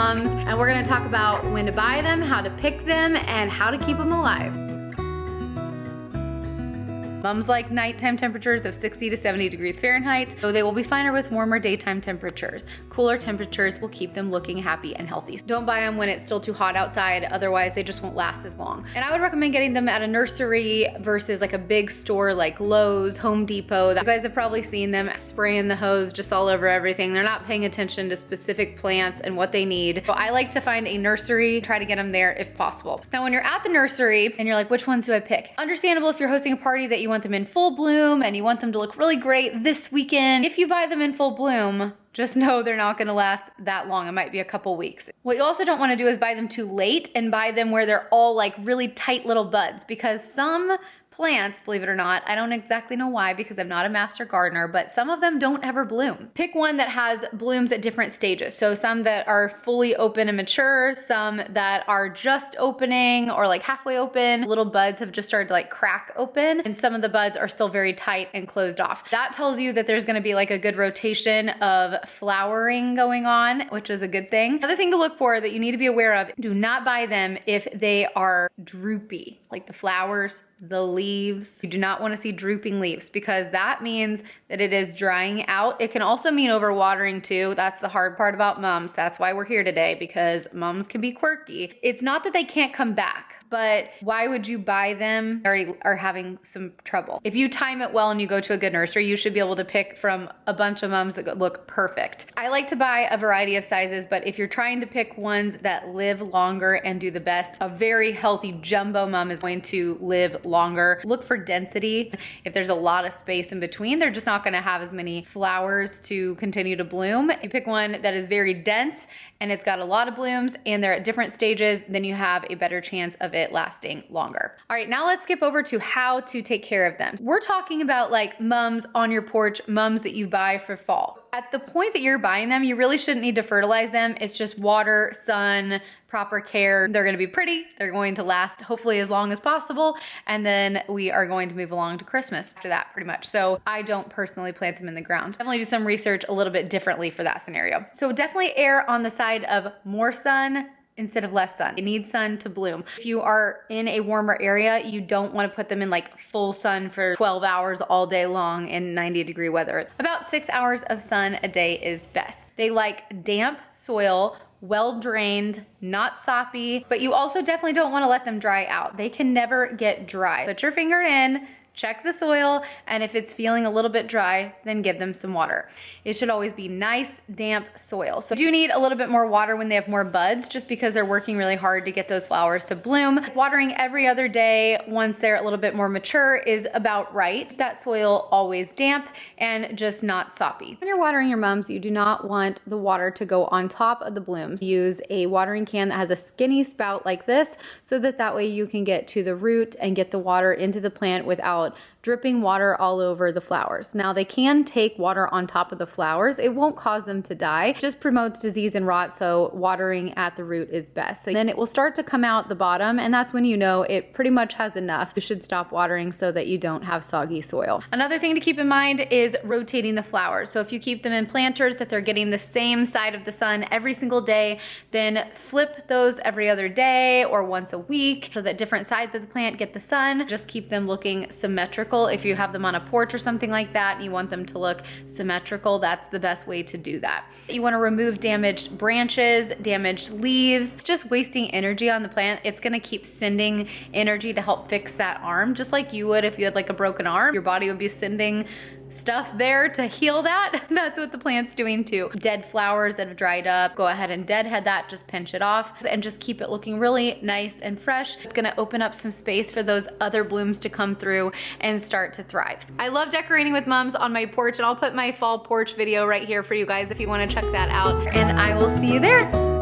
mums, and we're gonna talk about when to buy them, how to pick them, and how to keep them alive. Mums like nighttime temperatures of 60 to 70 degrees Fahrenheit, so they will be finer with warmer daytime temperatures. Cooler temperatures will keep them looking happy and healthy. Don't buy them when it's still too hot outside, otherwise they just won't last as long. And I would recommend getting them at a nursery versus like a big store like Lowe's, Home Depot. You guys have probably seen them spraying the hose just all over everything. They're not paying attention to specific plants and what they need. So I like to find a nursery, try to get them there if possible. Now when you're at the nursery and you're like, which ones do I pick? Understandable if you're hosting a party that you want them in full bloom and you want them to look really great this weekend. If you buy them in full bloom, just know they're not gonna last that long. It might be a couple weeks. What you also don't wanna do is buy them too late and buy them where they're all like really tight little buds, because some plants, believe it or not, I don't exactly know why because I'm not a master gardener, but some of them don't ever bloom. Pick one that has blooms at different stages. So some that are fully open and mature, some that are just opening or like halfway open. Little buds have just started to like crack open, and some of the buds are still very tight and closed off. That tells you that there's gonna be like a good rotation of flowering going on, which is a good thing. Another thing to look for that you need to be aware of, do not buy them if they are droopy, like the flowers, the leaves. You do not want to see drooping leaves because that means that it is drying out. It can also mean overwatering too. That's the hard part about mums. That's why we're here today, because mums can be quirky. It's not that they can't come back, but why would you buy them? They already are having some trouble. If you time it well and you go to a good nursery, you should be able to pick from a bunch of mums that look perfect. I like to buy a variety of sizes, but if you're trying to pick ones that live longer and do the best, a very healthy jumbo mum is going to live longer. Look for density. If there's a lot of space in between, they're just not gonna have as many flowers to continue to bloom. You pick one that is very dense and it's got a lot of blooms and they're at different stages, then you have a better chance of it lasting longer. All right, now let's skip over to how to take care of them. We're talking about like mums on your porch, mums that you buy for fall. At the point that you're buying them, you really shouldn't need to fertilize them. It's just water, sun, proper care. They're gonna be pretty. They're going to last hopefully as long as possible. And then we are going to move along to Christmas after that pretty much. So I don't personally plant them in the ground. Definitely do some research a little bit differently for that scenario. So definitely err on the side of more sun instead of less sun. They need sun to bloom. If you are in a warmer area, you don't want to put them in like full sun for 12 hours all day long in 90-degree weather. About 6 hours of sun a day is best. They like damp soil, well drained, not soppy, but you also definitely don't want to let them dry out. They can never get dry. Put your finger in, check the soil, and if it's feeling a little bit dry, then give them some water. It should always be nice, damp soil. So you do need a little bit more water when they have more buds, just because they're working really hard to get those flowers to bloom. Watering every other day once they're a little bit more mature is about right. That soil always damp and just not soppy. When you're watering your mums, you do not want the water to go on top of the blooms. Use a watering can that has a skinny spout like this, so that way you can get to the root and get the water into the plant without dripping water all over the flowers. Now they can take water on top of the flowers. It won't cause them to die. It just promotes disease and rot, so watering at the root is best. So then it will start to come out the bottom, and that's when you know it pretty much has enough. You should stop watering so that you don't have soggy soil. Another thing to keep in mind is rotating the flowers. So if you keep them in planters that they're getting the same side of the sun every single day, then flip those every other day or once a week so that different sides of the plant get the sun. Just keep them looking symmetrical. If you have them on a porch or something like that and you want them to look symmetrical, that's the best way to do that. You want to remove damaged branches, damaged leaves. It's just wasting energy on the plant. It's going to keep sending energy to help fix that arm, just like you would if you had like a broken arm. Your body would be sending stuff there to heal that. That's what the plant's doing too. Dead flowers that have dried up, go ahead and deadhead that, just pinch it off and just keep it looking really nice and fresh. It's gonna open up some space for those other blooms to come through and start to thrive. I love decorating with mums on my porch, and I'll put my fall porch video right here for you guys if you wanna check that out, and I will see you there.